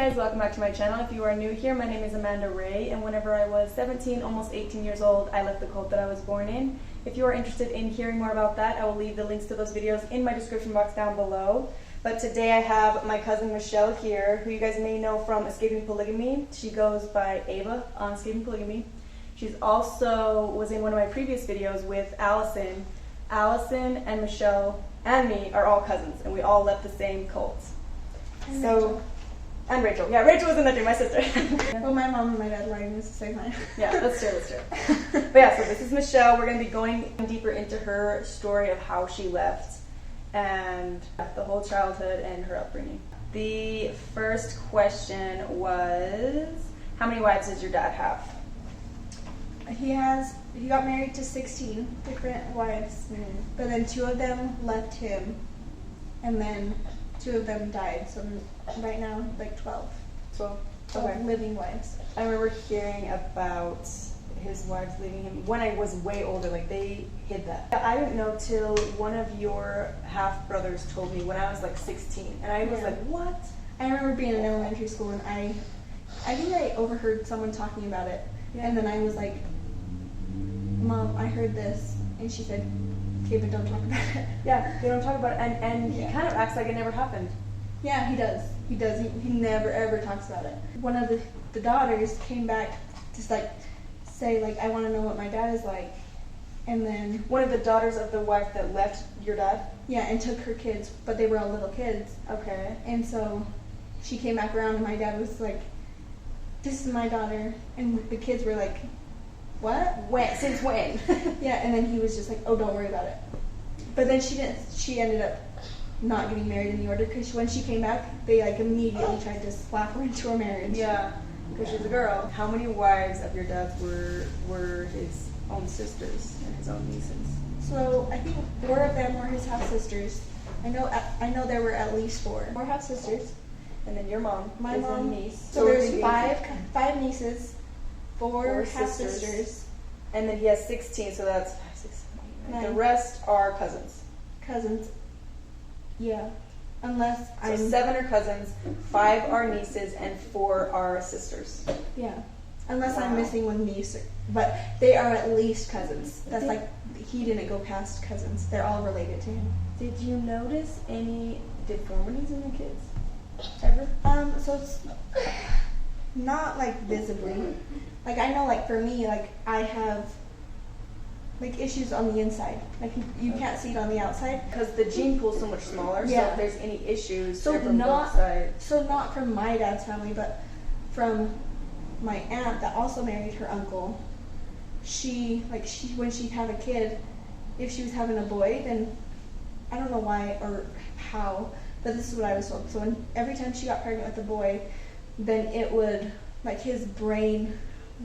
guys, welcome back to my channel. If you are new here, my name is Amanda Ray, and whenever I was 17, almost 18 years old, I left the cult that I was born in. If you are interested in hearing more about that, I will leave the links to those videos in my description box down below. But today I have my cousin Michelle here, who you guys may know from Escaping Polygamy. She goes by Ava on Escaping Polygamy. She's also was in one of my previous videos with Allison. Allison and Michelle and me are all cousins, and we all left the same cult. And Rachel. Yeah, Rachel was in that too, my sister. Well, my mom and my dad lied at the same time. Yeah, that's true. But yeah, so this is Michelle. We're going to be going deeper into her story of how she left and the whole childhood and her upbringing. The first question was, how many wives does your dad have? He got married to 16 different wives, but then 2 of them left him, and then 2 of them died, so right now, like 12 Okay. living wives. I remember hearing about his wives leaving him when I was way older, like they hid that. I didn't know till one of your half-brothers told me when I was like 16, and I was like, what? I remember being in elementary school, and I think I overheard someone talking about it, and then I was like, Mom, I heard this, and she said, okay, but don't talk about it. Yeah, they don't talk about it, and he kind of acts like it never happened. Yeah, he does. He never ever talks about it. One of the daughters came back to like say like, I want to know what my dad is like, and then One of the daughters of the wife that left your dad? yeah, and took her kids, but they were all little kids. Okay. And so she came back around, and my dad was like, this is my daughter, and the kids were like, what? When? Since when? Yeah, and then he was just like, oh, don't worry about it. But then she ended up not getting married in the order, because when she came back, they like immediately tried to slap her into a marriage. Yeah, because she's a girl. How many wives of your dad's were his own sisters and his own nieces? So I think 4 of them were his half-sisters. I know there were at least 4 half-sisters. And then your mom. My is mom. a niece. So there's 5 nieces, 4 sisters. half-sisters. And then he has 16, so that's 5, 6, 7, 8, 9. The 9. rest are cousins. Cousins. Yeah. Unless So 7 are cousins, 5 are nieces, and 4 are sisters. Yeah. Unless I'm Wow. missing one niece. But they are at least cousins. That's like, he didn't go past cousins. They're all related to him. Did you notice any deformities in the kids? Ever? So it's not like visibly. Like I know, like for me, like I have like issues on the inside. Like you can't see it on the outside. Because the gene pool's so much smaller, so Yeah. if there's any issues, So they're from not both sides. so not from my dad's family, but from my aunt that also married her uncle. She when she'd have a kid, if she was having a boy, then I don't know why or how, but this is what I was told. So every time she got pregnant with a boy, then it would, like his brain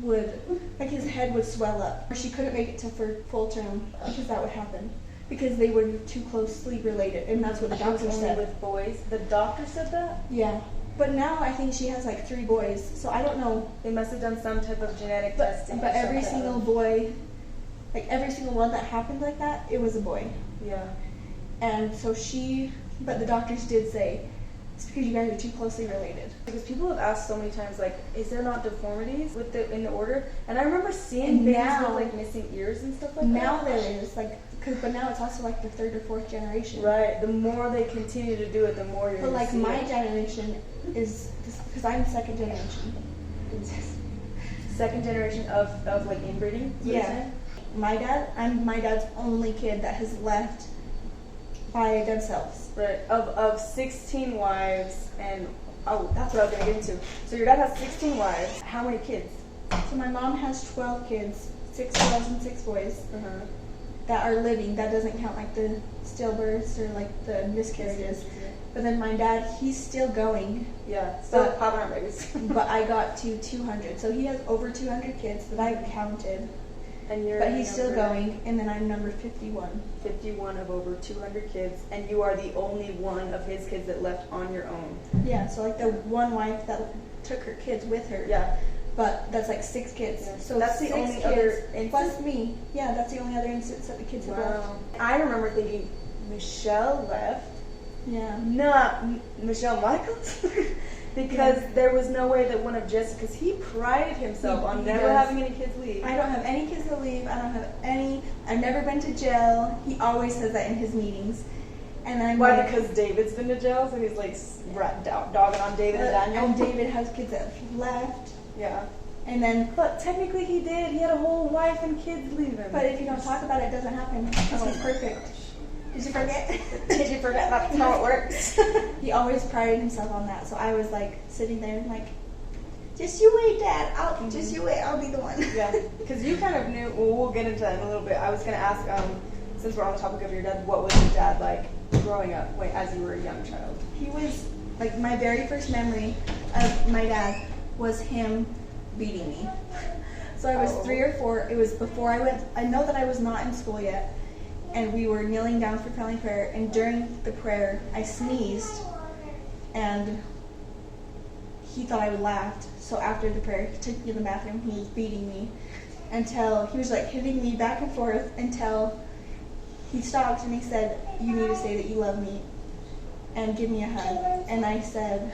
would, like his head would swell up. Or she couldn't make it to full term because that would happen. Because they were too closely related, and that's what the doctor Only said. with boys? The doctor said that? Yeah. But now I think she has like 3 boys, so I don't know. They must have done some type of genetic testing. But or every something. single boy, like every single one that happened like that, it was a boy. Yeah. And so but the doctors did say, it's because you guys are too closely related. Because people have asked so many times, like, is there not deformities in the order? And I remember seeing And babies now- with like missing ears and stuff like Now that. there is, like, but now it's also like the 3rd or 4th generation. Right. The more they continue to do it, the more you're But gonna like see my it. generation is, because I'm 2nd generation. Second generation of like inbreeding. is what you're Yeah. saying? I'm my dad's only kid that has left by themselves. Right. Of 16 wives and that's what I was gonna get into. So your dad has 16 wives. How many kids? So my mom has 12 kids, 6 girls and 6 boys. Uh-huh. That are living. That doesn't count like the stillbirths or like the miscarriages. But then my dad, he's still going. Yeah. Still But- popping out babies. But I got to 200. So he has over 200 kids that I've counted. And you're But he's still number going, and then I'm number 51. 51 of over 200 kids, and you are the only one of his kids that left on your own. Yeah, so like the one wife that took her kids with her. Yeah. But that's like 6 kids. Yeah. So That's the 6 only kids other plus instance? me. Yeah, that's the only other instance that the kids have left. Wow. I remember thinking, Michelle left. Yeah. Not Michelle Michaels. Because there was no way that one of Jesse, because he prided himself on never having any kids leave. I don't have any kids to leave. I don't have any. I've never been to jail. He always says that in his meetings. And I'm Why? like, Because David's been to jail, so he's like dogging on David and Daniel. and David has kids that left. Yeah. And then, But technically he did. He had a whole wife and kids leaving. but if you don't talk about it, it doesn't happen. Because he's perfect. Did you forget? Did you forget that's how it works? He always prided himself on that. So I was like sitting there like, just you wait, Dad. Just you wait. I'll be the one. Yeah. Because you kind of knew. Well, we'll get into that in a little bit. I was going to ask, since we're on the topic of your dad, what was your dad like growing up as you were a young child? He was like, my very first memory of my dad was him beating me. So I was 3 or 4. It was before I know that I was not in school yet. And we were kneeling down for family prayer, and during the prayer, I sneezed, and he thought I laughed. So after the prayer, he took me to the bathroom. He was beating me until he was like hitting me back and forth until he stopped and he said, "You need to say that you love me and give me a hug." And I said,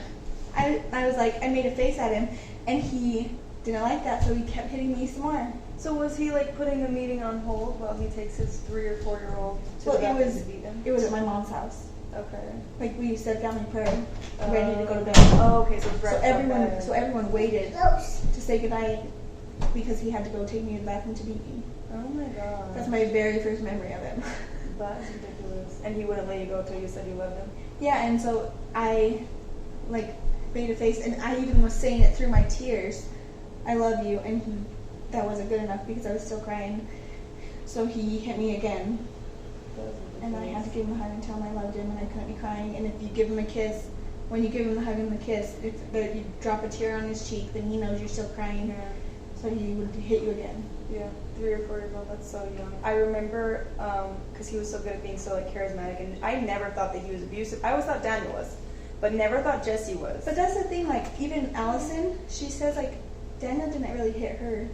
I was like, I made a face at him, and he didn't like that, so he kept hitting me some more. So was he like putting the meeting on hold while he takes his 3 or 4-year-old to the bathroom to beat him? It was at my mom's house. Okay. Like we said family prayer, ready to go to bed. Oh, okay. So it's right. So everyone waited to say goodnight because he had to go take me to the bathroom to beat me. Oh my god. That's my very first memory of him. That's ridiculous. And he wouldn't let you go until you said you loved him? Yeah, and so I like made a face, and I even was saying it through my tears, "I love you," and that wasn't good enough because I was still crying. So he hit me again, and I had to give him a hug and tell him I loved him, and I couldn't be crying. And if you give him a kiss, when you give him the hug and the kiss, if you drop a tear on his cheek, then he knows you're still crying. Yeah. So he would hit you again. Yeah, 3 or 4 years old. That's so young. I remember because he was so good at being so like charismatic, and I never thought that he was abusive. I always thought Daniel was, but never thought Jesse was. But that's the thing. Like even Allison, she says like Daniel didn't really hit her.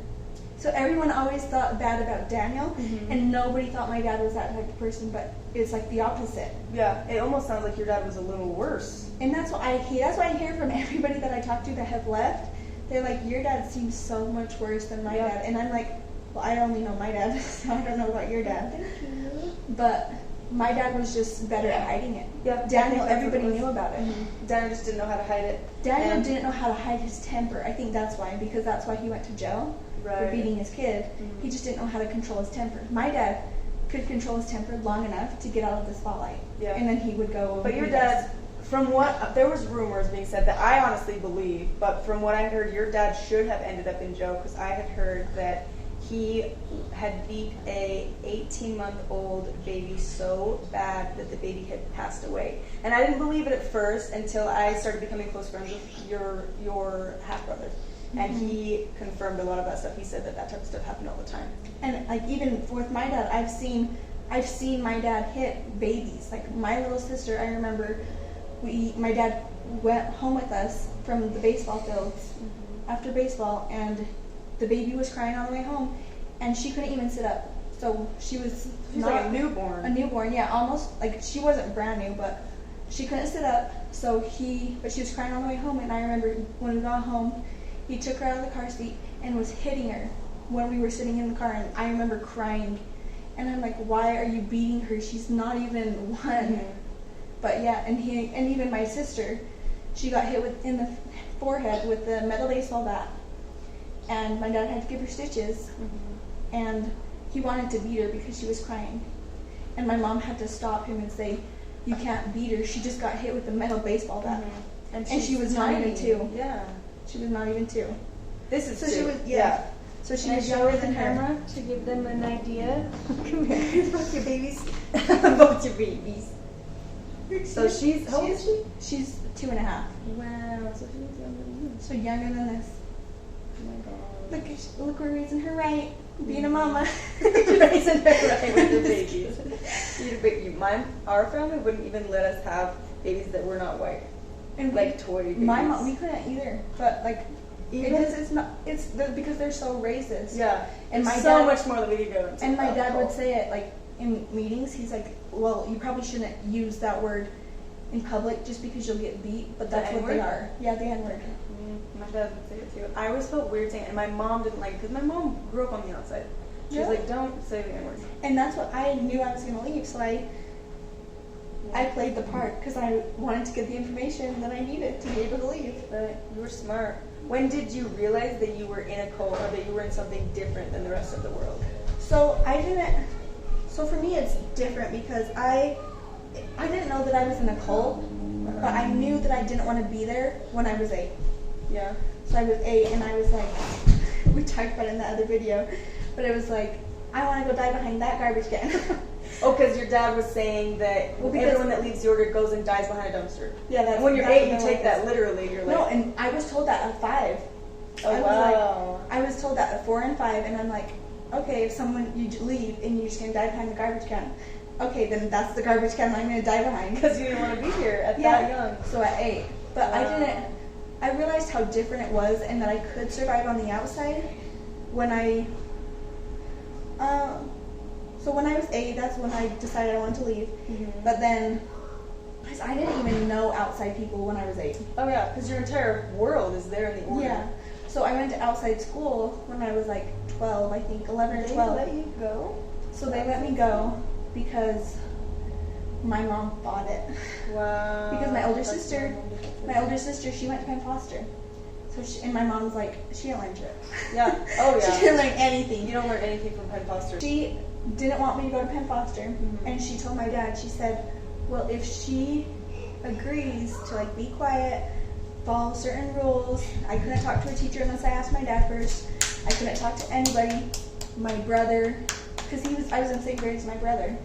So everyone always thought bad about Daniel, and nobody thought my dad was that type of person, but it's like the opposite. Yeah, it almost sounds like your dad was a little worse. And that's what I hate. That's what I hear from everybody that I talk to that have left. They're like, your dad seems so much worse than my dad. And I'm like, well, I only know my dad, so I don't know about your dad. Thank you. But my dad was just better at hiding it. Yeah, Daniel, everybody knew about it. Daniel just didn't know how to hide it. Daniel didn't know how to hide his temper. I think that's why, because that's why he went to jail. For beating his kid. He just didn't know how to control his temper. My dad could control his temper long enough to get out of the spotlight. Yeah. And then he would go. But your dad, from what, there was rumors being said that I honestly believe, but from what I heard, your dad should have ended up in jail because I had heard that he had beat a 18-month-old baby so bad that the baby had passed away. And I didn't believe it at first until I started becoming close friends with your half-brother. And he confirmed a lot of that stuff. He said that type of stuff happened all the time. And like even with my dad, I've seen my dad hit babies. Like my little sister, I remember my dad went home with us from the baseball fields after baseball, and the baby was crying on the way home, and she couldn't even sit up. So she was like a newborn. A newborn, yeah, almost like she wasn't brand new, but she couldn't sit up. But she was crying on the way home, and I remember when we got home, he took her out of the car seat and was hitting her when we were sitting in the car, and I remember crying. And I'm like, why are you beating her? She's not even one. But yeah, and even my sister, she got hit in the forehead with the metal baseball bat, and my dad had to give her stitches, and he wanted to beat her because she was crying, and my mom had to stop him and say, "You can't beat her. She just got hit with the metal baseball bat," and she was not even 2. Yeah. She was not even 2. This is so 2. She was, yeah. So she was younger than her. Camera to give them an idea. Come here. Both your babies. Both your babies. So she's, how old is she? She's 2.5. Wow, so she's younger than you. So younger than this. Oh my god. Look, we're raising her right. Being a mama. Raising her right with the babies. Our family wouldn't even let us have babies that were not white. And like toy babies. My mom, we couldn't either. But like, it's because they're so racist. Yeah. And my so dad, much more that we could go into. And my dad would say it like in meetings. He's like, well, you probably shouldn't use that word in public just because you'll get beat, but that's The what they N-word? are. Yeah, the N-word. My dad would say it too. I always felt weird saying it, and my mom didn't like it because my mom grew up on the outside. She was Really? like, don't say the N-word. And that's what I knew I was going to leave, so I played the part because I wanted to get the information that I needed to be able to leave. But you were smart. When did you realize that you were in a cult or that you were in something different than the rest of the world? So I didn't. So for me, it's different because I didn't know that I was in a cult, but I knew that I didn't want to be there when I was 8. Yeah. So I was 8, and I was like, we talked about it in the other video, but it was like, I want to go die behind that garbage can. Oh, because your dad was saying that everyone that leaves the order goes and dies behind a dumpster. Yeah, that's. And when you're that's 8, you what take it that was. literally. You're like, No, and I was told that at 5. oh, I was wow. like, I was told that at 4 and 5, and I'm like, okay, if you leave and you're just gonna die behind the garbage can, okay, then that's the garbage can I'm gonna die behind. Because you didn't want to be here at that young. So at 8, but Wow. I realized how different it was, and that I could survive on the outside when so when I was 8, that's when I decided I wanted to leave. Mm-hmm. But then, I didn't even know outside people when I was 8. Oh yeah, because your entire world is there in the order. Yeah. So I went to outside school when I was like 12, I think, 11 or They 12. let you go? So they let me go because my mom bought it. Wow. Because my older That's sister, she went to Penn Foster. So and my mom's like, she didn't learn shit. Yeah. Oh yeah. She didn't learn anything. You don't learn anything from Penn Foster. She didn't want me to go to Penn Foster, Mhm. and she told my dad, she said, well, if she agrees to like be quiet, follow certain rules, I couldn't talk to a teacher unless I asked my dad first, I couldn't talk to anybody, my brother, because I was in the same grade as my brother,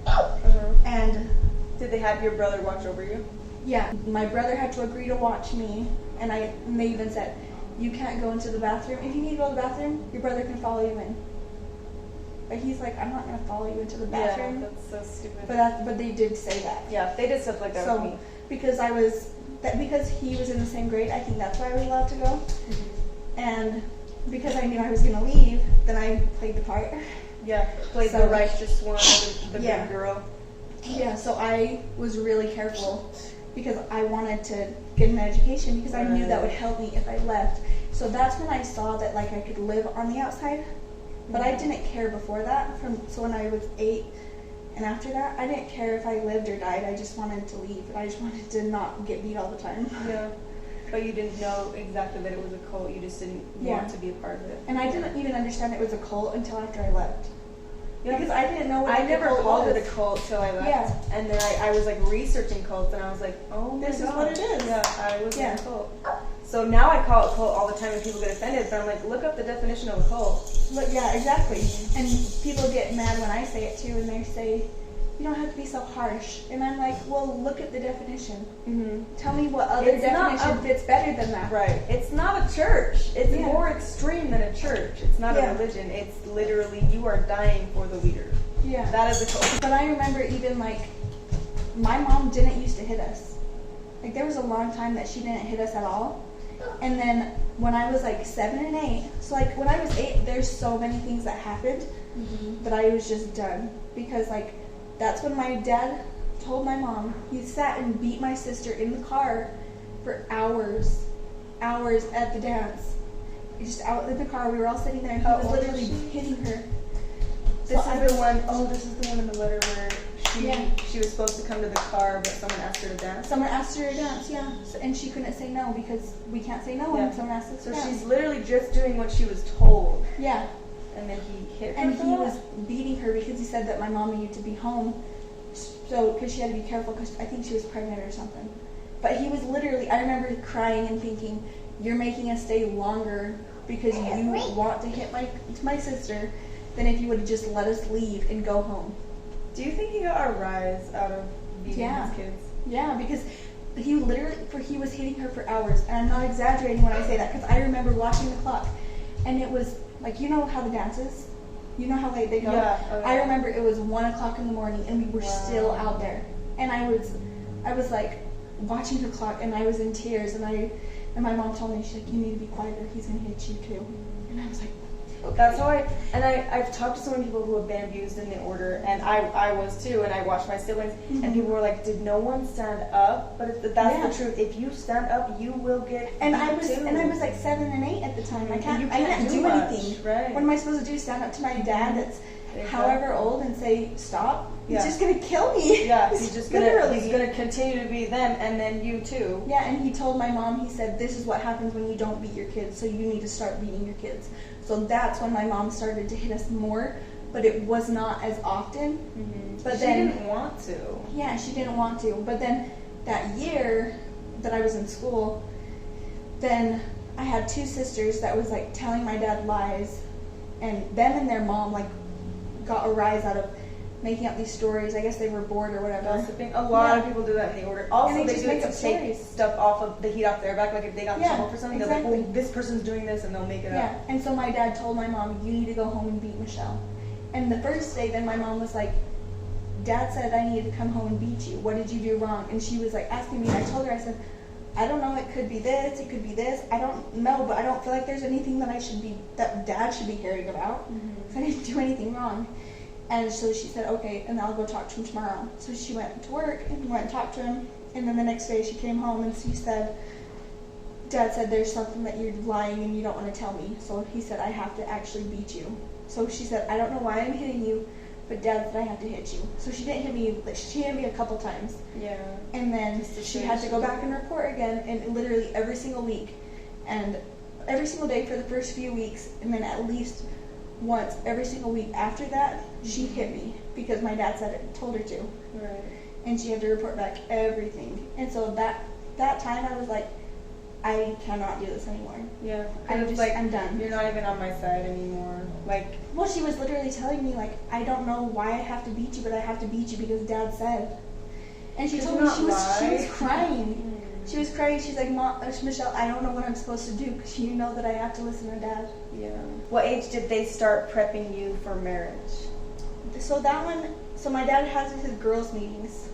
and Did they have your brother watch over you? yeah, my brother had to agree to watch me, and they even said, you can't go into the bathroom. If you need to go to the bathroom, your brother can follow you in. But he's like, I'm not going to follow you into the bathroom. Yeah, that's so stupid. But they did say that. Yeah, they did stuff like that with So me. because he was in the same grade, I think that's why I was allowed to go. Mm-hmm. And because I knew I was going to leave, then I played the part. Yeah, played So- the righteous one, the Yeah. good girl. Yeah, so I was really careful because I wanted to get an education because I knew that would help me if I left. So that's when I saw that like I could live on the outside. But I didn't care before that. So when I was 8 and after that, I didn't care if I lived or died. I just wanted to leave. I just wanted to not get beat all the time. Yeah. But you didn't know exactly that it was a cult. You just didn't want to be a part of it. And I didn't even understand it was a cult until after I left. Yeah, Because I didn't know what I a never cult called was. it a cult till I left. Yeah. And then I was like researching cults and I was like, oh my This is God. what it is. Yeah, I was in Yeah. a cult. So now I call it cult all the time and people get offended, but I'm like, look up the definition of a cult. But yeah, exactly. And people get mad when I say it too, and they say, you don't have to be so harsh. And I'm like, well, look at the definition. Mm-hmm. Tell me what other It's not definition a- fits better than that. Right. It's not a church. It's Yeah. more extreme than a church. It's not Yeah. a religion. It's literally you are dying for the leader. Yeah. That is a cult. But I remember even like, my mom didn't used to hit us. Like there was a long time that she didn't hit us at all. And then when I was like 7 and 8, so like when I was 8, there's so many things that happened that I was just done. Because like, that's when my dad told my mom, he sat and beat my sister in the car for hours at the dance. Just out in the car, we were all sitting there and he How was old was literally she? hitting her. This So I is was- the one. Oh, this is the one in the letter where Yeah. she was supposed to come to the car, but someone asked her to dance. Someone asked her to dance, yeah. So, and she couldn't say no because we can't say no when Yeah. someone asks us So to dance. she's literally just doing what she was told, Yeah. and then he hit her. And for he that? was beating her because he said that my mom needed to be home. So, because she had to be careful because I think she was pregnant or something. But he was literally, I remember crying and thinking, you're making us stay longer because you want to hit my sister than if you would have just let us leave and go home. Do you think he got a rise out of beating Yeah. his kids? Yeah, because he was hitting her for hours. And I'm not exaggerating when I say that because I remember watching the clock. And it was, like, you know how the dance is? You know how late they go? Yeah. Oh, yeah. I remember it was 1 o'clock in the morning and we were still out there. And I was like watching the clock and I was in tears and my mom told me, she's like, you need to be quiet or he's gonna hit you too. And I was like, That's how I've talked to so many people who have been abused in the order, and I was too, and I watched my siblings, and people were like, did no one stand up? But that's the truth. If you stand up, you will get and I too. was like 7 and 8 at the time. I can't do much, anything. right? What am I supposed to do? Stand up to my dad that's however old and say stop? He's just gonna kill me. Yeah, he's just gonna he's gonna continue to be them, and then you too. Yeah, and he told my mom, he said, this is what happens when you don't beat your kids, so you need to start beating your kids. So that's when my mom started to hit us more, but it was not as often. But she didn't want to. Yeah, she didn't want to. But then that year that I was in school, then I had 2 sisters that was like telling my dad lies, and them and their mom like got a rise out of making up these stories. I guess they were bored or whatever. Gossiping. A lot of people do that in the order. Also, and they just do it make to up take stories. stuff off of the heat off their back. Like if they got in trouble for something, they're like, "Oh, this person's doing this," and they'll make it up. And so my dad told my mom, "You need to go home and beat Michelle." And the first day, then my mom was like, "Dad said I needed to come home and beat you. What did you do wrong?" And she was like asking me. I told her, I said, "I don't know. It could be this. It could be this. I don't know, but I don't feel like there's anything that Dad should be hearing about. I didn't do anything wrong." And so she said, "Okay, and I'll go talk to him tomorrow." So she went to work and went and talked to him. And then the next day she came home and she said, "Dad said there's something that you're lying and you don't want to tell me. So he said I have to actually beat you." So she said, "I don't know why I'm hitting you, but Dad said I have to hit you." So she didn't hit me. She hit me a couple times. Yeah. And then she had to go back and report again, and literally every single week, and every single day for the first few weeks, and then at least once every single week after that, she hit me because my dad said it, told her to. Right. And she had to report back everything. And so that time I was like, I cannot do this anymore. Yeah. I'm done. You're not even on my side anymore. Like, well, she was literally telling me like, I don't know why I have to beat you, but I have to beat you because Dad said. And she told me she was crying. She was crying. She's like, Michelle, I don't know what I'm supposed to do because you know that I have to listen to Dad. Yeah. What age did they start prepping you for marriage? So my dad has his girls' meetings,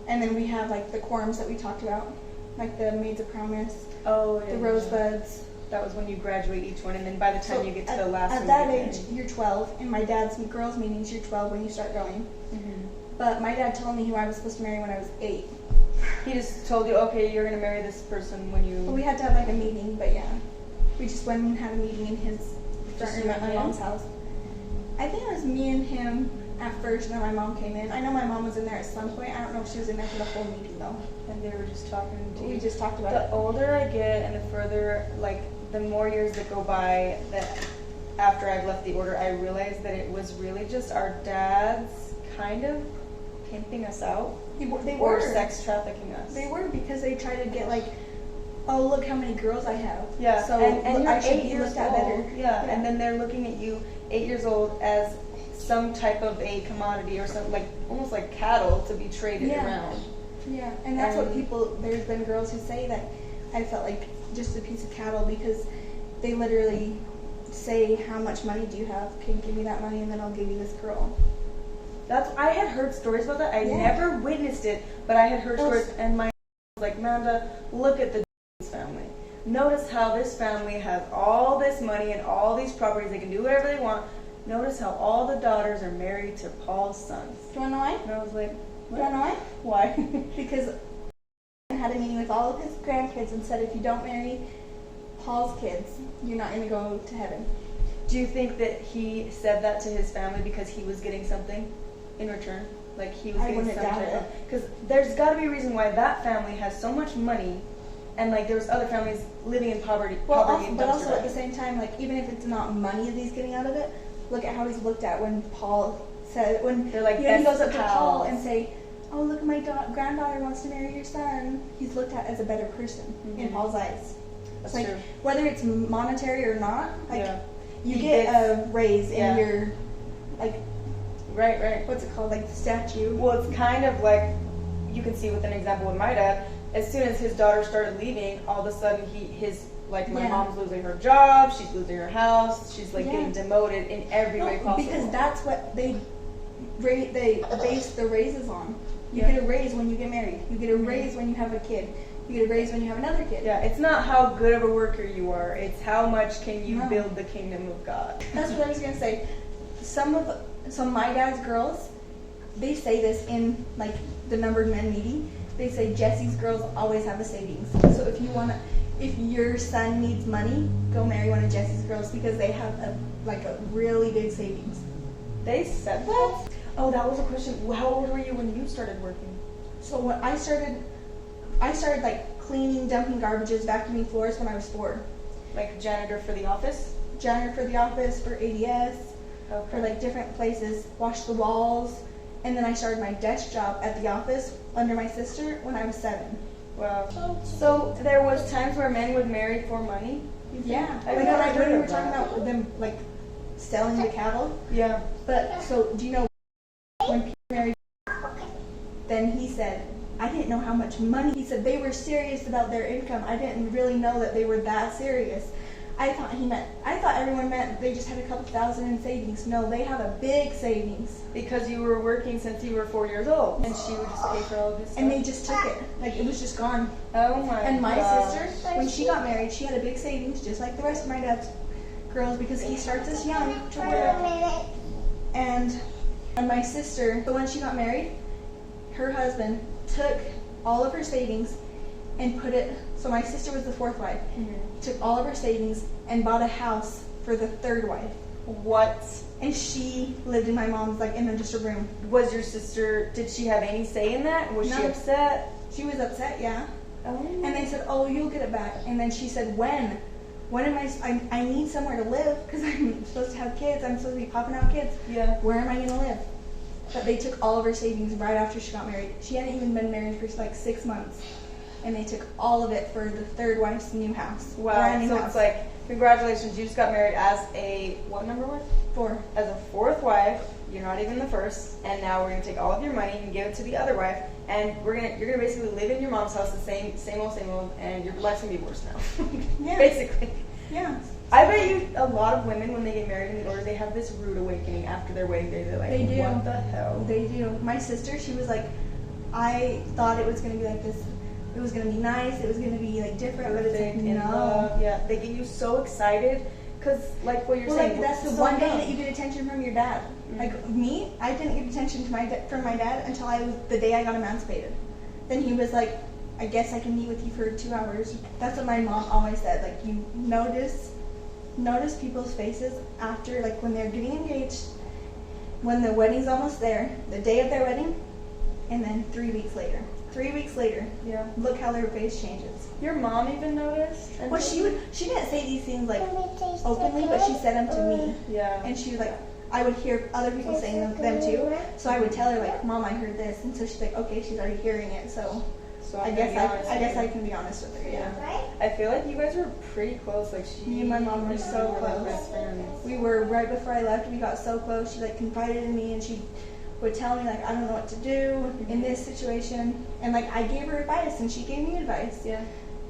and then we have like the quorums that we talked about, like the maids of promise, the rosebuds. That was when you graduate each one, and then by the time you get to the last one. At that age, you're 12. In my dad's girls' meetings, you're 12 when you start going. But my dad told me who I was supposed to marry when I was 8. He just told you, okay, you're going to marry this person when you... Well, we had to have like a meeting, but yeah. We just went and had a meeting in his at my mom's house. I think it was me and him at first, and then my mom came in. I know my mom was in there at some point. I don't know if she was in there for the whole meeting, though. And they were just talking to you. We just talked about it. The older I get and the further, like, the more years that go by that after I've left the order, I realized that it was really just our dads kind of pimping us out. They were. Or sex trafficking us. They were, because they tried to get like, oh, look how many girls I have. Yeah, so and you're I should 8 be years looked at old. better. Yeah, and then they're looking at you, 8 years old, as some type of a commodity or something, like almost like cattle to be traded around. Yeah, and that's what people, there's been girls who say that I felt like just a piece of cattle because they literally say, how much money do you have? Can you give me that money and then I'll give you this girl. I had heard stories about that. I never witnessed it, but I had heard stories, and my was like, Amanda, look at the family. Notice how this family has all this money and all these properties. They can do whatever they want. Notice how all the daughters are married to Paul's sons. Do you want to know why? And I was like, what? Do you want to know why? Why? Because I had a meeting with all of his grandkids and said, if you don't marry Paul's kids, you're not going to go to heaven. Do you think that he said that to his family because he was getting something in return? Like he was getting some type of... Because there's got to be a reason why that family has so much money, and like there's other families living in poverty. But also at the same time, like even if it's not money that he's getting out of it, look at how he's looked at when Paul said, when they're like, he goes up to Paul and say, oh, look, my granddaughter wants to marry your son. He's looked at as a better person in Paul's eyes. That's like, true. Whether it's monetary or not, like you get a raise in your, like, right. What's it called? Like the statue. Well, it's kind of like you can see with an example with my dad. As soon as his daughter started leaving, all of a sudden my mom's losing her job, she's losing her house, she's like getting demoted in every way possible. Because that's what they base the raises on. You get a raise when you get married. You get a raise when you have a kid. You get a raise when you have another kid. Yeah, it's not how good of a worker you are. It's how much can you No. build the kingdom of God. That's what I was gonna say. So my dad's girls, they say this in like the numbered men meeting. They say Jesse's girls always have a savings. So if your son needs money, go marry one of Jesse's girls because they have a really big savings. They said that? Oh, that was a question. How old were you when you started working? So when I started like cleaning, dumping garbages, vacuuming floors when I was 4. Like janitor for the office? Janitor for the office, for ADS, for like different places, wash the walls. And then I started my desk job at the office under my sister when I was 7. Wow. So there was times where men would marry for money? Yeah. I've Like never when heard we of were talking that. about them like selling the cattle. Yeah. But so do you know when Peter married, then he said, I didn't know how much money. He said they were serious about their income. I didn't really know that they were that serious. I thought everyone meant they just had a couple thousand in savings. No, they have a big savings. Because you were working since you were 4 years old. And she would just pay for all of this stuff. And they just took it. Like it was just gone. Oh my And my gosh. sister, when she got married, she had a big savings, just like the rest of my dad's girls, because he starts us young to work. And my sister, so when she got married, her husband took all of her savings and put it, so my sister was the 4th wife, took all of her savings and bought a house for the 3rd wife. What? And she lived in my mom's, like in just a room. Was your sister, did she have any say in that? Was she No. upset? She was upset, yeah. Oh. And they said, oh, you'll get it back. And then she said, when? When am I need somewhere to live because I'm supposed to have kids. I'm supposed to be popping out kids. Yeah. Where am I going to live? But they took all of her savings right after she got married. She hadn't even been married for like 6 months. And they took all of it for the 3rd wife's new house. Wow. Brand new So house. it's like, congratulations, you just got married as a, what number wife? 4. As a 4th wife. You're not even the 1st. And now we're going to take all of your money and give it to the other wife. And you're gonna basically live in your mom's house, the same old, and your life's going to be worse now. Yeah. Basically. Yeah. I bet you a lot of women, when they get married in the order, they have this rude awakening after their wedding day. They're like, They do. what the hell? They do. My sister, she was like, I thought it was going to be like this. It was going to be nice. It was going to be like different, but it's like, In no. love. Yeah, they get you so excited because, like what you're saying, Like that's the so one day young. that you get attention from your dad. Mm-hmm. Like me, I didn't get attention from my dad until the day I got emancipated. Then he was like, I guess I can meet with you for 2 hours. That's what my mom always said. Like you notice people's faces after, like when they're getting engaged, when the wedding's almost there, the day of their wedding, and then 3 weeks later. 3 weeks later, Yeah. look how their face changes. Your mom even noticed? Well, she didn't say these things like openly, but she said them to me. Yeah. And she was like, I would hear other people saying them too. So I would tell her like, Mom, I heard this, and so she's like, okay, she's already hearing it. So I guess I can be honest with her. Yeah. I feel like you guys were pretty close. Like Me and my mom were so like close. best friends. We were right before I left. We got so close. She like confided in me, and she would tell me like, I don't know what to do in this situation, and like I gave her advice, and she gave me advice. Yeah.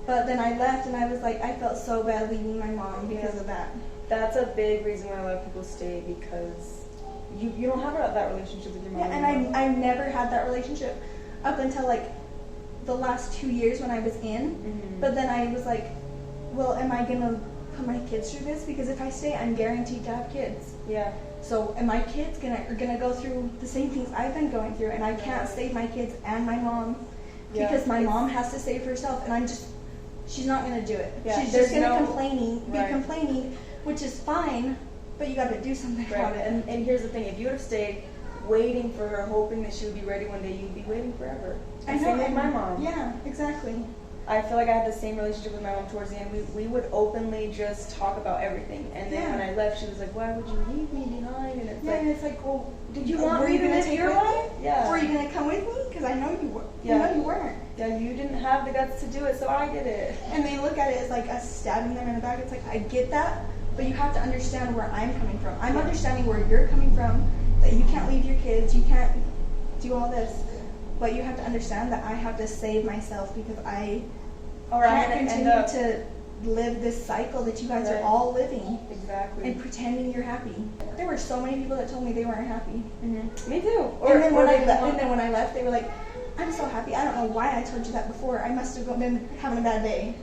But then I left, and I was like, I felt so bad leaving my mom because of that. That's a big reason why a lot of people stay, because you don't have that relationship with your mom. Yeah, and I never had that relationship up until like the last 2 years when I was in. Mm-hmm. But then I was like, well, am I gonna put my kids through this? Because if I stay, I'm guaranteed to have kids. Yeah. So, and my kids are gonna go through the same things I've been going through, and I can't save my kids and my mom because my mom has to save herself, and she's not gonna do it. Yeah, She's just gonna Right. be complaining, which is fine, but you got to do something about it. And here's the thing: if you would have stayed waiting for her, hoping that she would be ready one day, you'd be waiting forever. And same with my mom. Yeah, exactly. I feel like I had the same relationship with my mom towards the end. We would openly just talk about everything. And then when I left, she was like, why would you leave me behind? And it's Yeah, and it's like, well, did you want were me you to gonna live take your with life? me? Yeah. Were you gonna come with me? Because I know you were. Yeah. You know you weren't. Yeah, you didn't have the guts to do it, so I did it. And they look at it as like us stabbing them in the back. It's like, I get that, but you have to understand where I'm coming from. I'm understanding where you're coming from, that you can't leave your kids, you can't do all this. But you have to understand that I have to save myself because I can't continue to live this cycle that you guys are all living. Exactly. And pretending you're happy. There were so many people that told me they weren't happy. Mm-hmm. Me too. And then when I left, they were like, I'm so happy. I don't know why I told you that before. I must have been having a bad day.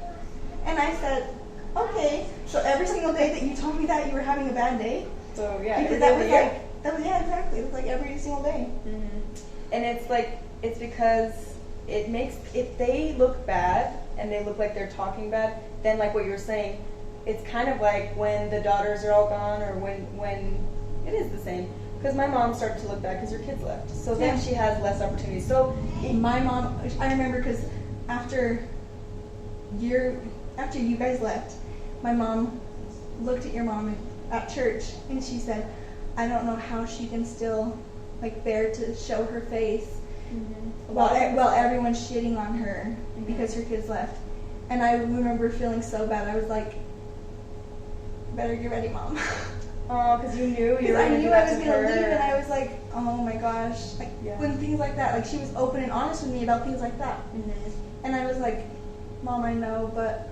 And I said, okay. So every single day that you told me that you were having a bad day. So yeah, because that was exactly. It was like every single day. And it's because it makes, if they look bad and they look like they're talking bad, then like what you were saying, it's kind of like when the daughters are all gone, or when it is the same. Because my mom started to look bad because her kids left. So then she has less opportunities. So my mom, I remember because after you guys left, my mom looked at your mom at church and she said, I don't know how she can still like bear to show her face while everyone's shitting on her because her kids left. And I remember feeling so bad. I was like, better get ready, Mom. Oh, because you knew you were I going to knew do I that was to going her. to leave, and I was like, oh my gosh. Like, when things like that, like, she was open and honest with me about things like that. And I was like, Mom, I know, but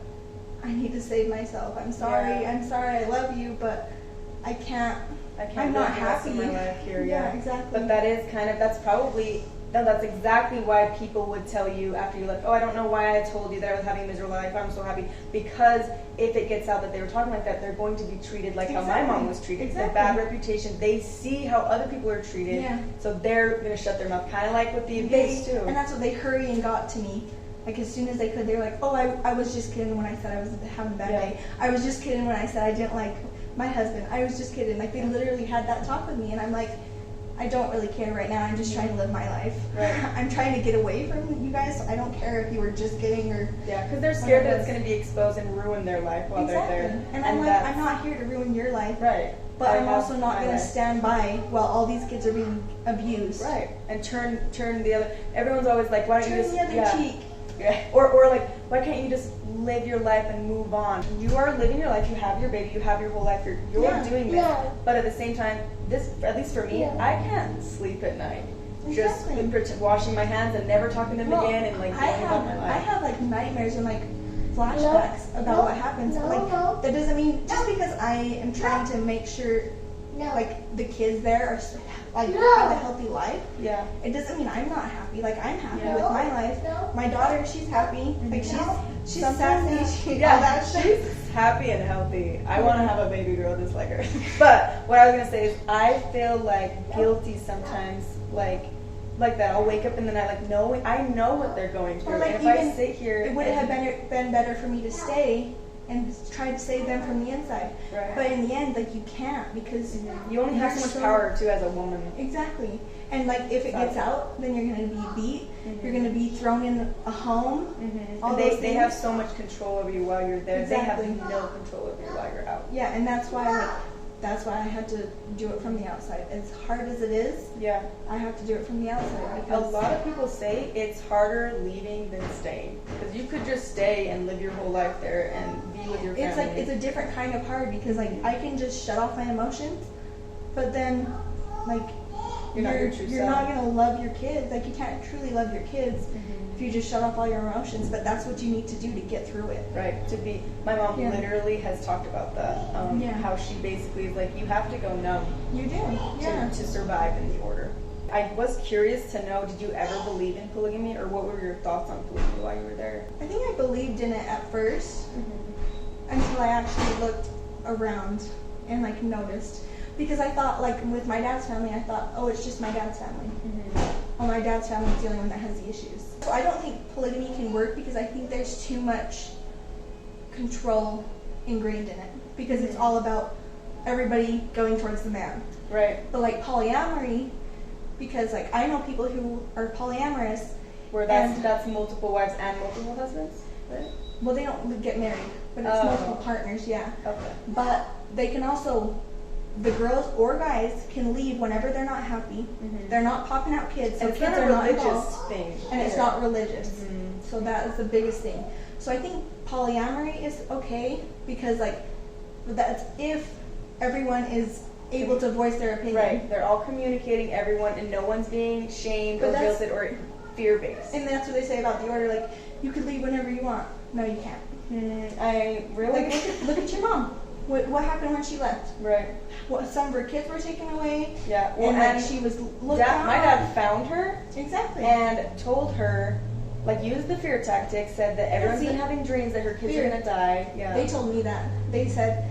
I need to save myself. I'm sorry. I'm sorry. I love you, but I can't. I'm not happy. In my life here, yeah, exactly. But that is kind of, that's exactly why people would tell you after you left, oh, I don't know why I told you that I was having a miserable life, I'm so happy. Because if it gets out that they were talking like that, they're going to be treated like how my mom was treated. The bad reputation. They see how other people are treated, so they're going to shut their mouth. Kind of like with the abuse too. And that's what they hurry and got to me. Like as soon as they could, they were like, oh, I was just kidding when I said I was having a bad day. I was just kidding when I said I didn't like my husband. I was just kidding. Like they literally had that talk with me, and I'm like, I don't really care right now. I'm just trying to live my life. I'm trying to get away from you guys. So I don't care if you were just kidding or because they're scared that it's going to be exposed and ruin their life while they're there. And I'm like, I'm not here to ruin your life. But I'm also not going to stand by while all these kids are being abused. And turn the other. Everyone's always like, why don't you just turn the other cheek? Or like, why can't you just live your life and move on? You are living your life. You have your baby. You have your whole life. You're doing this. But at the same time, this, at least for me, I can't sleep at night. Just washing my hands and never talking to them again, and like going about my life. I have like nightmares and like flashbacks about what happens. But like that doesn't mean just because I am trying to make sure like the kids there are like have a healthy life. It doesn't mean I'm not happy. Like I'm happy with my life. My daughter, she's happy. Like she's sassy. She's happy and healthy. I want to have a baby girl just like her. But what I was gonna say is, I feel like guilty sometimes, like that. I'll wake up in the night like knowing I know what they're going through. Like, and if I sit here, would it have been better for me to stay and try to save them from the inside? But in the end, like you can't, because you only have so much power too as a woman. Exactly. And like if it gets out, then you're going to be beat. You're going to be thrown in a home. And they have so much control over you while you're there. They have no control over you while you're out. And that's why I had to do it from the outside. As hard as it is, I have to do it from the outside. Because a lot of people say it's harder leaving than staying, because you could just stay and live your whole life there and be with your family. It's like it's a different kind of hard, because like I can just shut off my emotions, but then like you're not going to love your kids. Like you can't truly love your kids if you just shut off all your emotions. But that's what you need to do to get through it. My mom literally has talked about that. How she basically is like, you have to go numb. You do. To survive in the order. I was curious to know, did you ever believe in polygamy, or what were your thoughts on polygamy while you were there? I think I believed in it at first, until I actually looked around and like noticed. Because I thought, like with my dad's family, I thought, oh, it's just my dad's family. Well, my dad's family is the only one that has the issues. So I don't think polygamy can work, because I think there's too much control ingrained in it. Because it's all about everybody going towards the man. But like polyamory, because like I know people who are polyamorous. Where that's multiple wives and multiple husbands? Right? Well, they don't get married, but it's multiple partners, But they can also, the girls or guys can leave whenever they're not happy. They're not popping out kids, so and kids are not religious involved. Thing. And it's not religious. So that is the biggest thing. So I think polyamory is okay, because like that's if everyone is able to voice their opinion. They're all communicating, everyone, and no one's being shamed or guilted or fear-based. And that's what they say about the order, like you could leave whenever you want. No, you can't. I really like look at your mom. what happened when she left? Right. What, some of her kids were taken away. Yeah. Well, and like she was looked at. my dad found her. Exactly. And told her, like, used the fear tactic, said that everyone's been having dreams that her kids are gonna die. Yeah. They told me that. They said,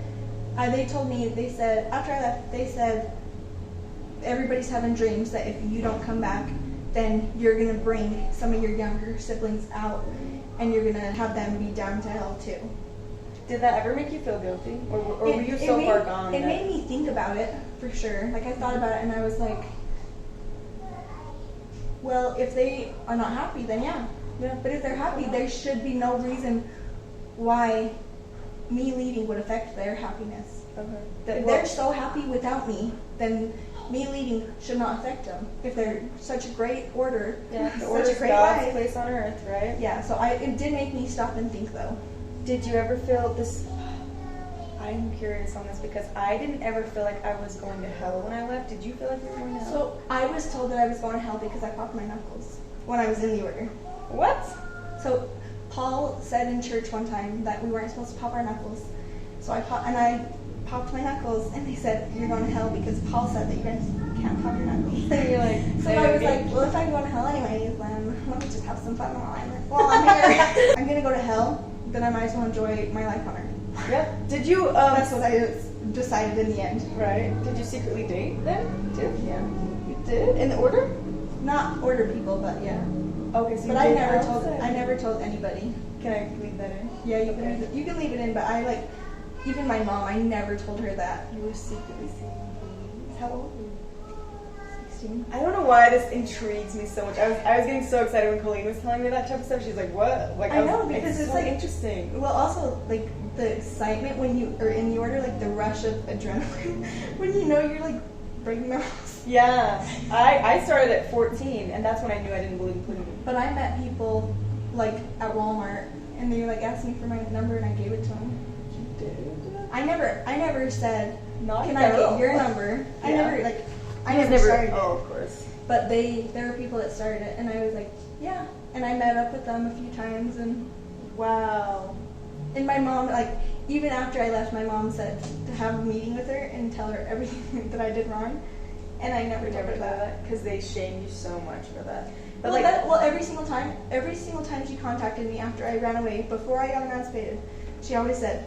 they said, after I left, they said, everybody's having dreams that if you don't come back, then you're gonna bring some of your younger siblings out and you're gonna have them be down to hell too. Did that ever make you feel guilty? Or were you so far gone? It made me think about it, for sure. Like, I thought about it and I was like, well, if they are not happy, then yeah. But if they're happy, there should be no reason why me leaving would affect their happiness. Okay. If they're so happy without me, then me leaving should not affect them. If they're such a great order, the order is God's place on earth, right? Yeah, so it did make me stop and think, though. Did you ever feel this? I'm curious on this because I didn't ever feel like I was going to hell when I left. Did you feel like you were going to hell? So I was told that I was going to hell because I popped my knuckles when I was in the order. What? So Paul said in church one time that we weren't supposed to pop our knuckles. So I popped my knuckles, and they said, you're going to hell because Paul said that you guys can't pop your knuckles. And you're like, so I was like, well, if I'm going to hell anyways, then let me just have some fun while I'm here. I'm going to go to hell, then I might as well enjoy my life on earth. Yep. Did you, that's what I decided in the end. Right. Did you secretly date then, too? Yeah. You did? In the order? Not order people, but yeah. Okay, so but I never told anybody. Can I leave that in? Yeah, you can leave it in, but I like, even my mom, I never told her that. You were secretly seeing police. How old were you? 16. I don't know why this intrigues me so much. I was getting so excited when Colleen was telling me that type of stuff. She's like, what? Like, I know, because it's so like interesting. Well, also like the excitement when you are in the order, like the rush of adrenaline when you know you're like breaking the rules. Yeah, I started at 14, and that's when I knew I didn't believe in polygamy. But I met people like at Walmart, and they like asked me for my number, and I gave it to them. You did? I never said, Not can at I all. get your number? Yeah. I never started it. Oh, of course. But there were people that started it, and I was like, yeah. And I met up with them a few times, and wow. And my mom, like, even after I left, my mom said to have a meeting with her and tell her everything that I did wrong. And I never told her that. Because they shame you so much for that. But well, every single time she contacted me after I ran away, before I got emancipated, she always said,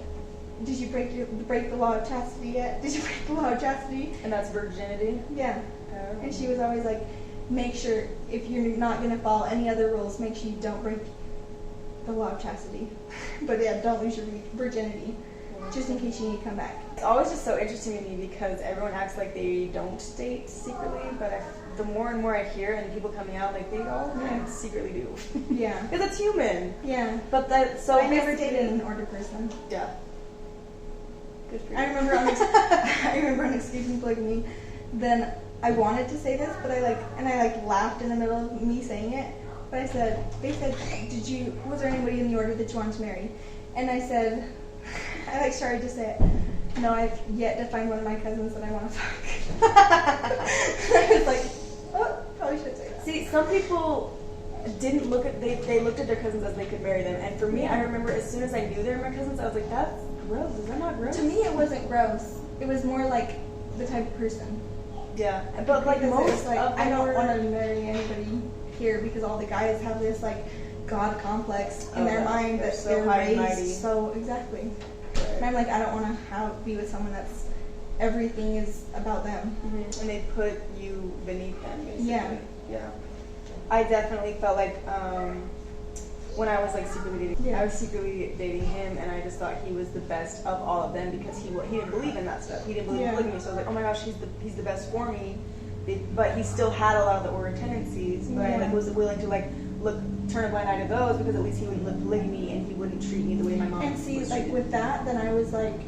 did you break the law of chastity yet? Did you break the law of chastity? And that's virginity? Yeah. Oh. And she was always like, make sure, if you're not going to follow any other rules, make sure you don't break the law of chastity. But yeah, don't lose your virginity, just in case you need to come back. It's always just so interesting to me because everyone acts like they don't date secretly, but the more and more I hear and people coming out, like, they all kind of secretly do. Yeah. Because it's human. Yeah. But so I never dated an order person. Yeah. Good for you. I remember on Escaping Polygamy, then I wanted to say this, but I laughed in the middle of me saying it. But they said, was there anybody in the order that you wanted to marry? And I said, I started to say it. No, I've yet to find one of my cousins that I want to fuck. I was like, oh, probably should say that. See, some people didn't look at, they looked at their cousins as they could marry them. And for me, I remember as soon as I knew they were my cousins, I was like, that's gross. Is that not gross? To me, it wasn't gross. It was more like the type of person. Yeah. But like most like, of I don't want to marry anybody here because all the guys have this like God complex in their mind that so they're high and raised mighty. so exactly. Right. And I'm like, I don't want to be with someone that's everything is about them. Mm-hmm. And they put you beneath them, basically. Yeah. Yeah. I definitely felt like when I was like secretly dating, I was secretly dating him, and I just thought he was the best of all of them because he didn't believe in that stuff. He didn't believe in polygamy, so I was like, oh my gosh, he's the best for me. But he still had a lot of the order tendencies, but I was willing to turn a blind eye to those because at least he wouldn't live polygamy and he wouldn't treat me the way my mom. And see, like with that, then I was like,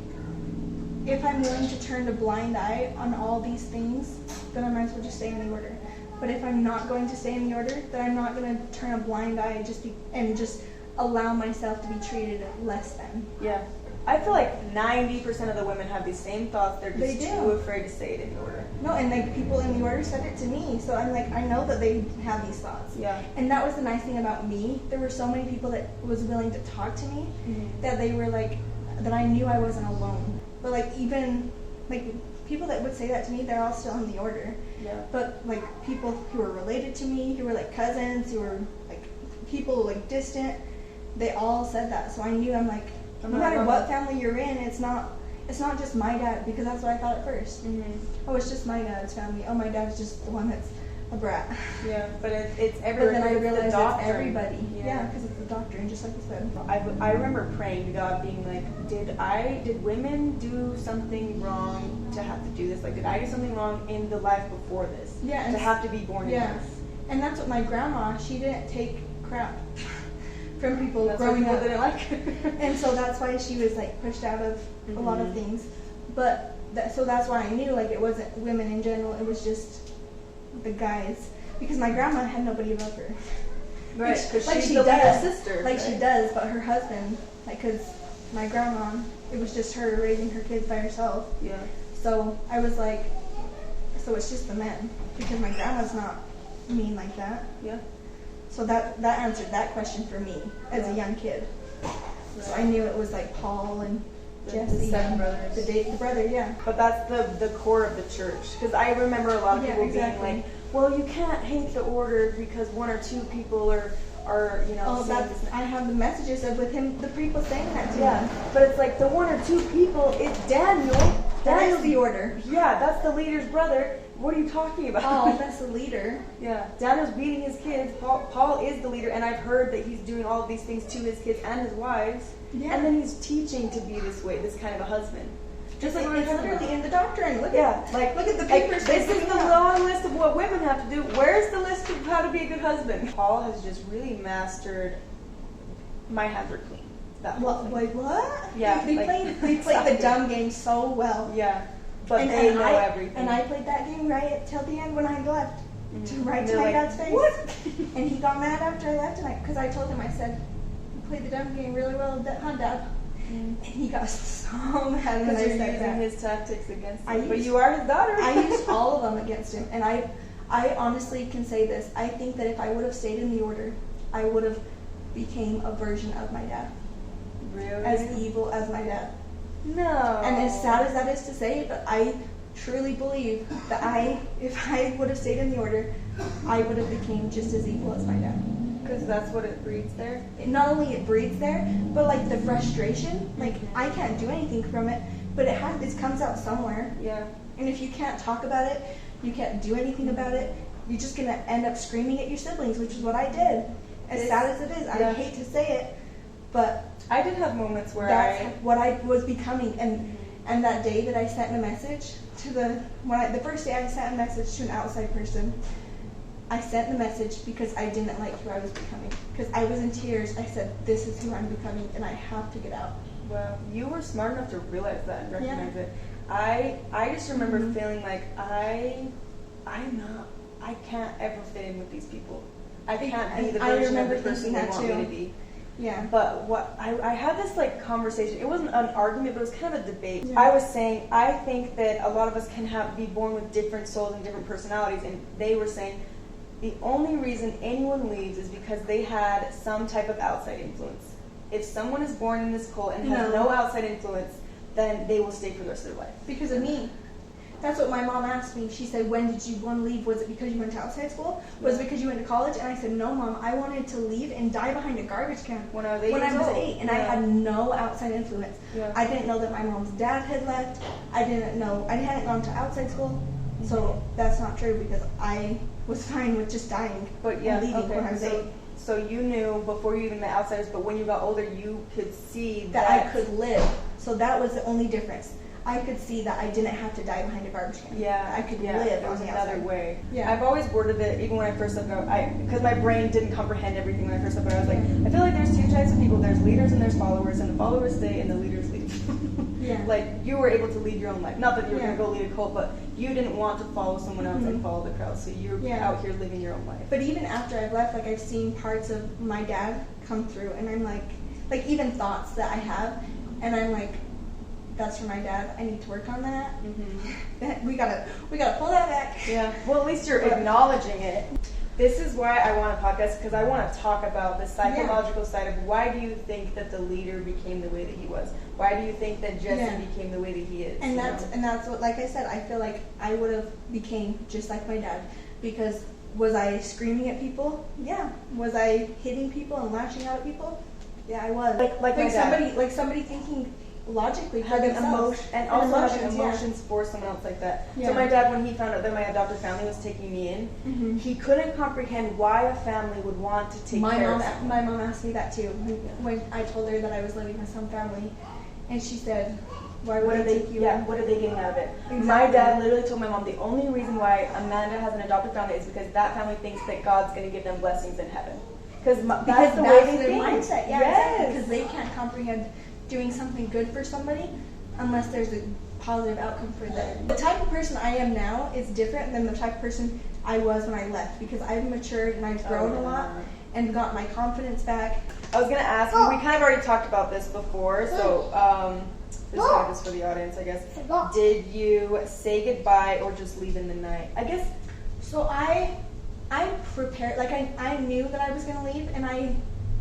if I'm willing to turn a blind eye on all these things, then I might as well just stay in the order. But if I'm not going to stay in the order, then I'm not going to turn a blind eye and just allow myself to be treated less than. Yeah. I feel like 90% of the women have these same thoughts. They're just too afraid to say it in the order. No, and like people in the order said it to me, so I'm like, I know that they have these thoughts. Yeah. And that was the nice thing about me. There were so many people that was willing to talk to me that they were like, that I knew I wasn't alone. But like even like people that would say that to me, they're all still in the order. Yeah. But like people who were related to me, who were like cousins, who were like people like distant, they all said that. So I knew, I'm like, no matter what family you're in, it's not just my dad, because that's what I thought at first. Oh, it's just my dad's family. Oh, my dad's just the one that's a brat. Yeah, but it's everywhere. But then I realized it's everybody. Yeah, Yeah, because it's the doctrine, just like you said. I remember praying to God, being like, did women do something wrong to have to do this? Like, did I do something wrong in the life before this? Yeah, to have to be born in this? And that's what my grandma, she didn't take crap from people That's growing what up. people didn't like. And so that's why she was like pushed out of a lot of things. But so that's why I knew like it wasn't women in general, it was just the guys, because my grandma had nobody above her. Right, because like she's she the does, sister. like right? she does, but her husband, like, because my grandma, it was just her raising her kids by herself. Yeah. So I was like, so it's just the men, because my grandma's not mean like that. Yeah. So that answered that question for me as a young kid. Right. So I knew it was like Paul and Jesse, the seven brothers, the brother, yeah. But that's the core of the church, because I remember a lot of people being like, well, you can't hate the order because one or two people are Oh, I have the messages of with him, the people saying that to me. But it's like the one or two people. It's Daniel. Daniel's the order. Yeah, that's the leader's brother. What are you talking about? Oh, that's the leader. Yeah, Daniel's beating his kids. Paul is the leader, and I've heard that he's doing all of these things to his kids and his wives. Yeah. And then he's teaching to be this way, this kind of a husband. Just like it's literally in the doctrine. Look at the papers. This is the long list of what women have to do. Where's the list of how to be a good husband? Paul has just really mastered. My hands are clean. Wait, what? Yeah, they played the dumb game so well. Yeah, but they know everything. And I played that game right till the end when I left, right to my like, dad's face. What? And he got mad after I left, and because I told him, I said, "You played the dumb game really well, huh, Dad?" And he got so mad when I said that. Using his tactics against him. But you are his daughter. I used all of them against him, and I honestly can say this. I think that if I would have stayed in the order, I would have became a version of my dad. Really? As evil as my dad. No. And as sad as that is to say, but I truly believe that if I would have stayed in the order, I would have became just as evil as my dad. Because that's what it breeds there? Not only it breeds there, but like the frustration, like I can't do anything from it, but it comes out somewhere. Yeah. And if you can't talk about it, you can't do anything about it, you're just going to end up screaming at your siblings, which is what I did. As sad as it is, I hate to say it, but I did have moments where that's what I was becoming. And that day that I sent a message to the first day I sent a message to an outside person, I sent the message because I didn't like who I was becoming. Because I was in tears. I said, this is who I'm becoming, and I have to get out. Well, you were smart enough to realize that and recognize it. I just remember feeling like I can't ever fit in with these people. I can't be the version of the person they want me to be. Yeah. But I had this like conversation. It wasn't an argument, but it was kind of a debate. Yeah. I was saying I think that a lot of us can be born with different souls and different personalities, and they were saying the only reason anyone leaves is because they had some type of outside influence. If someone is born in this cult and has no outside influence, then they will stay for the rest of their life. Because of me. That's what my mom asked me. She said, when did you want to leave? Was it because you went to outside school? Was it because you went to college? And I said, no, Mom, I wanted to leave and die behind a garbage can when I was 8. And I had no outside influence. Yeah. I didn't know that my mom's dad had left. I hadn't gone to outside school. So that's not true, because I was fine with just dying and leaving when I was 8. So you knew before you even met outsiders, but when you got older, you could see that I could live. So that was the only difference. I could see that I didn't have to die behind a garbage can. Yeah, I could live on the outside. Another way. Yeah. I've always worded it, even when I first looked out, because my brain didn't comprehend everything when I first looked out. I was like, I feel like there's two types of people. There's leaders and there's followers, and the followers stay and the leaders leave. Yeah. Like, you were able to lead your own life. Not that you were going to go lead a cult, but you didn't want to follow someone else and follow the crowd. So you're out here living your own life. But even after I've left, like, I've seen parts of my dad come through, and I'm like even thoughts that I have, and I'm like, that's for my dad. I need to work on that. We gotta pull that back. Yeah. Well, at least you're acknowledging it. This is why I want a podcast, because I want to talk about the psychological side of why do you think that the leader became the way that he was? Why do you think that Jesse became the way that he is? And that's what, like I said, I feel like I would have became just like my dad. Because was I screaming at people? Yeah. Was I hitting people and lashing out at people? Yeah, I was. Like somebody thinking logically for having themselves. and also having emotions for someone else like that. So my dad, when he found out that my adopted family was taking me in, he couldn't comprehend why a family would want to take care of someone. My mom asked me that too when I told her that I was living with some family, and she said, "Why would they take you?" Yeah, what are they getting out of it? Exactly. My dad literally told my mom the only reason why Amanda has an adopted family is because that family thinks that God's going to give them blessings in heaven. Because that's the way they their think. mindset. Yeah, yes. exactly. Because they can't comprehend doing something good for somebody unless there's a positive outcome for them. The type of person I am now is different than the type of person I was when I left, because I've matured and I've grown a lot and got my confidence back. I was going to ask, we kind of already talked about this before, so this is kind of just for the audience, I guess. Did you say goodbye or just leave in the night? I guess. So I prepared, like I knew that I was going to leave, and I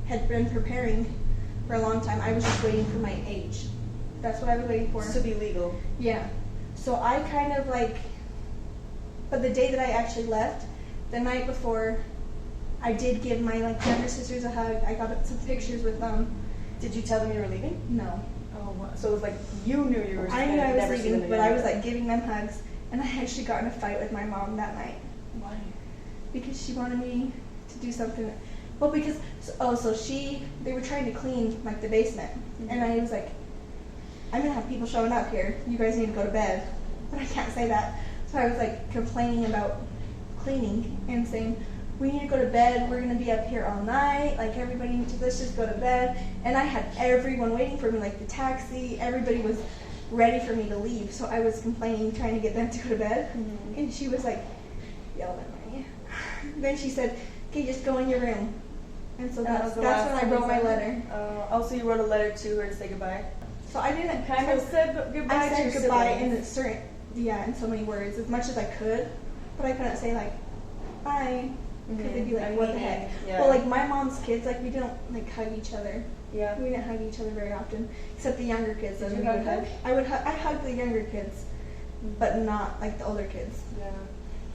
had been preparing for a long time. I was just waiting for my age. That's what I was waiting for. To be legal. Yeah. So I kind of but the day that I actually left, the night before, I did give my younger sisters a hug. I got some pictures with them. Did you tell them you were leaving? No. Oh, wow. So it was like you knew you were. I knew I was leaving, but I was giving them hugs, and I actually got in a fight with my mom that night. Why? Because she wanted me to do something. Well, because they were trying to clean the basement, and I was like, I'm gonna have people showing up here. You guys need to go to bed, but I can't say that. So I was complaining about cleaning and saying, we need to go to bed. We're gonna be up here all night. Everybody, let's just go to bed. And I had everyone waiting for me, the taxi. Everybody was ready for me to leave. So I was complaining, trying to get them to go to bed, and she was yelling at me. Then she said, "Okay, just go in your room." And so that's when I wrote my letter. Also, you wrote a letter to her to say goodbye. So I didn't kind of said goodbye. I said to goodbye siblings. in so many words, as much as I could, but I couldn't say bye, because they'd be what the heck. Yeah. Well, my mom's kids, we didn't hug each other. Yeah. We didn't hug each other very often, except the younger kids. Did you hug them? I hugged the younger kids, but not the older kids. Yeah.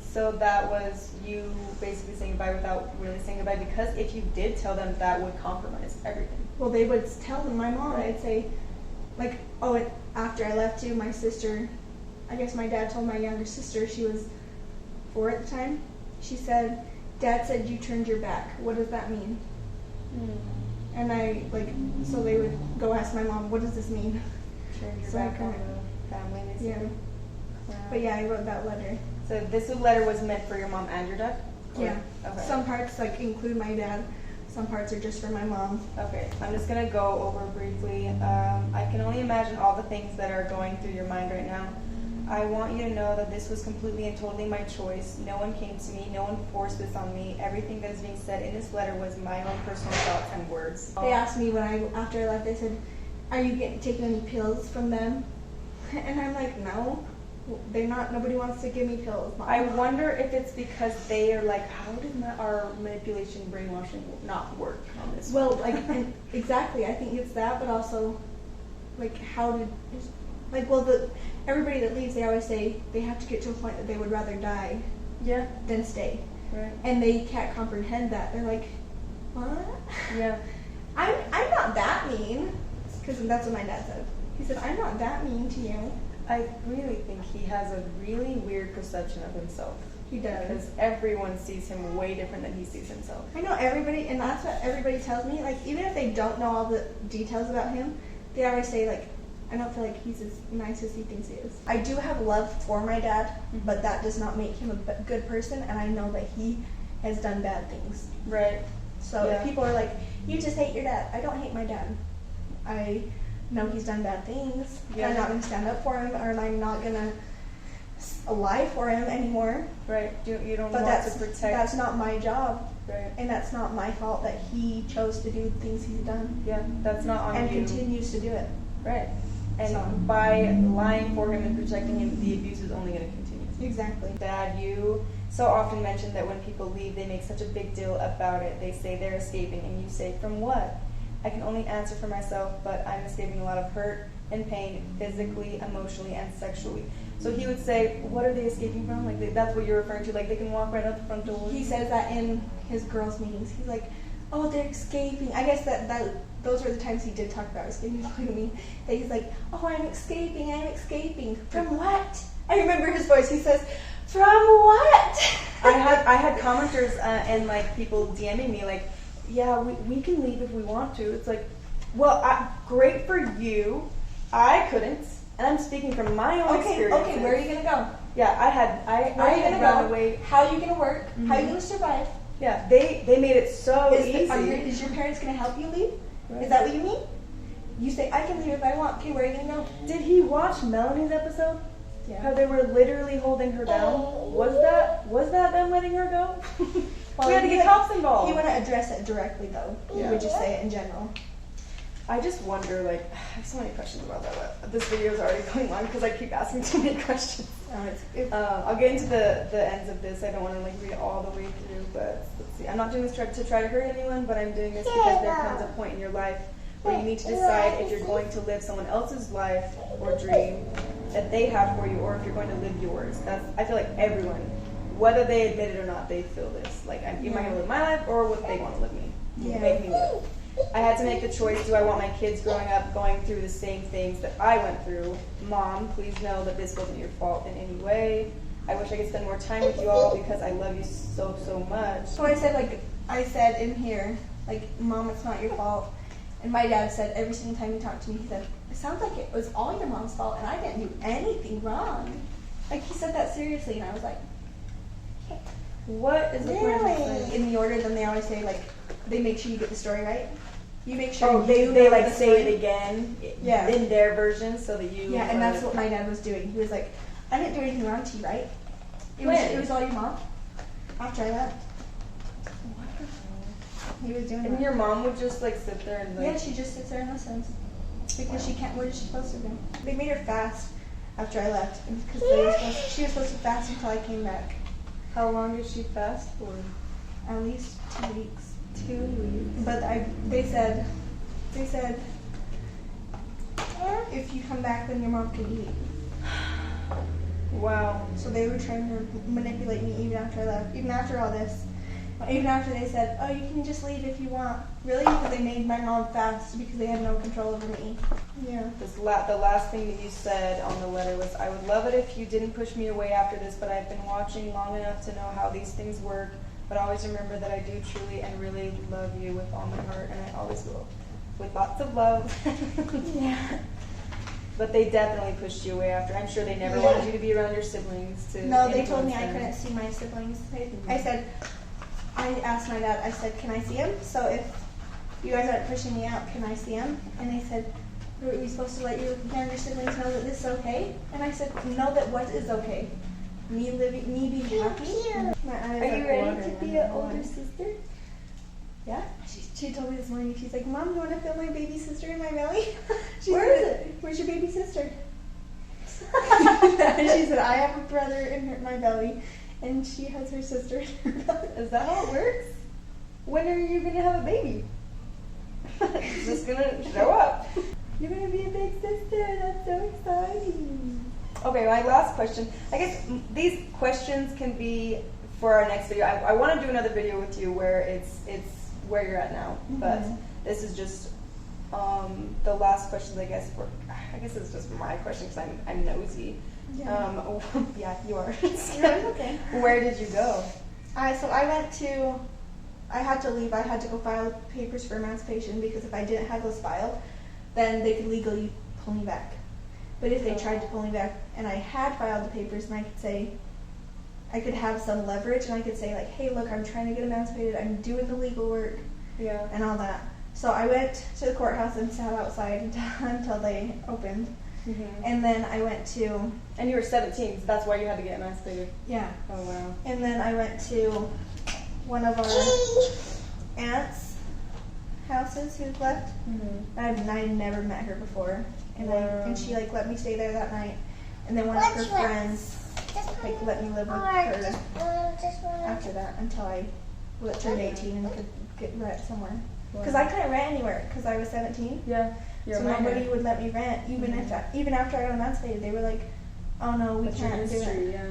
So that was you basically saying goodbye without really saying goodbye, because if you did tell them, that would compromise everything. Well, they would tell them, my mom, I'd say, after I left you, my sister, I guess my dad told my younger sister, she was 4 at the time, she said, "Dad said you turned your back. What does that mean?" And I, so they would go ask my mom, "What does this mean?" Turned your back on the family, basically. Yeah. Wow. But yeah, I wrote that letter. So this letter was meant for your mom and your dad? Yeah. Okay. Some parts include my dad. Some parts are just for my mom. Okay, I'm just gonna go over briefly. I can only imagine all the things that are going through your mind right now. I want you to know that this was completely and totally my choice. No one came to me, no one forced this on me. Everything that is being said in this letter was my own personal thoughts and words. They asked me after I left, they said, "Are you taking any pills from them?" And I'm like, "No. They're not. Nobody wants to give me pills." Mom. I wonder if it's because they are how did our manipulation, brainwashing not work on this? Well, and exactly. I think it's that, but also, how did, everybody that leaves, they always say they have to get to a point that they would rather die, than stay. Right. And they can't comprehend that. They're like, what? Yeah. I'm not that mean, because that's what my dad said. He said, "I'm not that mean to you." I really think he has a really weird perception of himself. He does. Because everyone sees him way different than he sees himself. I know everybody, and that's what everybody tells me. Even if they don't know all the details about him, they always say, I don't feel like he's as nice as he thinks he is. I do have love for my dad, but that does not make him a good person, and I know that he has done bad things. Right. So if people are like, "You just hate your dad," I don't hate my dad. I know he's done bad things. Yeah. I'm not going to stand up for him, or I'm not going to lie for him anymore. Right. You don't But want to protect. that's not my job. Right. And that's not my fault that he chose to do the things he's done. Yeah, that's not on and you. continues to do it. Right. And So. by lying for him and protecting him, the abuse is only going to continue. Exactly. Dad, you so often mention that when people leave, they make such a big deal about it. They say they're escaping, and you say, from what? I can only answer for myself, but I'm escaping a lot of hurt and pain, physically, emotionally, and sexually. So he would say, what are they escaping from? Like, that's what you're referring to, like they can walk right out the front door. He says that in his girls' meetings. He's like, oh, they're escaping. I guess that those were the times he did talk about escaping polygamy. That he's like, oh, I'm escaping. From what? I remember his voice. He says, from what? I had commenters and like people DMing me like, yeah, we can leave if we want to. It's like, well, great for you. I couldn't, and I'm speaking from my own experience. Okay, where are you gonna go? Yeah, I had run away. How are you gonna work? Mm-hmm. How are you gonna survive? Yeah, they made it so easy. Is your parents gonna help you leave? Right. Is that what you mean? You say, I can leave if I want. Okay, where are you gonna go? Did he watch Melanie's episode? Yeah. How they were literally holding her down? Was that them letting her go? Well, we had to get cops involved. He wouldn't address it directly though. He would just say it in general. I just wonder, like, I have so many questions about that, but this video is already going long because I keep asking too many questions. I'll get into the ends of this. I don't want to, like, read all the way through, but let's see. I'm not doing this to try to hurt anyone, but I'm doing this because there comes a point in your life where you need to decide if you're going to live someone else's life or dream that they have for you, or if you're going to live yours. I feel like everyone, whether they admit it or not, they feel this. Like, am I going to live my life or what they want to live me? Make me live. I had to make the choice, do I want my kids growing up going through the same things that I went through? Mom, please know that this wasn't your fault in any way. I wish I could spend more time with you all because I love you so, so much. So I said in here, like, Mom, it's not your fault. And my dad said every single time he talked to me, he said, it sounds like it was all your mom's fault and I didn't do anything wrong. Like, he said that seriously, and I was like, what is the point of this? In the order, then they always say, like, they make sure you get the story right. You make sure they like say it again in their version so that you... Yeah, and that's what my dad was doing. He was like, I didn't do anything wrong to you, right? It was all your mom after I left. He was doing And that. your mom would just like sit there and like... Yeah, she just sits there and listens. Because she can't, what is she supposed to do? They made her fast after I left. Because she was supposed to fast until I came back. How long did she fast for? At least 2 weeks. 2 weeks. But they said, if you come back, then your mom can eat. Wow. So they were trying to manipulate me even after I left. Even after all this. Even after they said, oh, you can just leave if you want. Really? Because they made my mom fast because they had no control over me. Yeah. The last thing that you said on the letter was, I would love it if you didn't push me away after this, but I've been watching long enough to know how these things work. But always remember that I do truly and really love you with all my heart, and I always will. With lots of love. Yeah. But they definitely pushed you away after. I'm sure they never wanted you to be around your siblings. No, they told me I couldn't see my siblings. I asked my dad, I said, can I see him? So if you guys aren't pushing me out, can I see him? And they said, are we supposed to let your younger siblings know that this is okay? And I said, know that what is okay? Me being happy? Are you ready to be an older sister? Yeah. She told me this morning, she's like, Mom, you want to feel my baby sister in my belly? Where is it? Where's your baby sister? She said, I have a brother in my belly, and she has her sister in her belly. Is that how it works? When are you going to have a baby? It's just going to show up. You're going to be a big sister. That's so exciting. Okay, my last question. I guess these questions can be for our next video. I want to do another video with you where it's where you're at now, but this is just the last questions, I guess. I guess it's just my question because I'm nosy. Yeah. Yeah, you are. Okay. Where did you go? I had to leave. I had to go file papers for emancipation because if I didn't have those filed, then they could legally pull me back. But if they tried to pull me back and I had filed the papers, and I could have some leverage, and I could say, like, hey, look, I'm trying to get emancipated, I'm doing the legal work, and all that. So I went to the courthouse and sat outside until they opened. And then I went to... And you were 17, so that's why you had to get emancipated. Yeah. Oh, wow. And then I went to one of our aunts' houses who's left. I never met her before. And she, like, let me stay there that night. And then one of her friends like let me live with her after that until I turned 18 and could get rent somewhere. Because I couldn't rent anywhere because I was 17. Yeah. So nobody would let me rent, even even after I got emancipated. They were like, "Oh no, we can't do it." Yeah.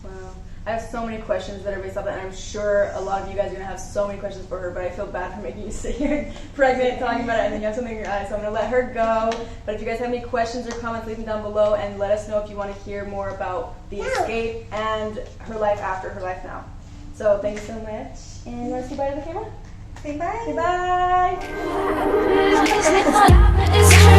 Wow. I have so many questions that are based off that, and I'm sure a lot of you guys are gonna have so many questions for her. But I feel bad for making you sit here pregnant talking about it, and then you have something in your eye. So I'm gonna let her go. But if you guys have any questions or comments, leave them down below, and let us know if you want to hear more about the escape and her life after, her life now. So thank you so much. And you want to say bye to the camera? Say bye. Say bye.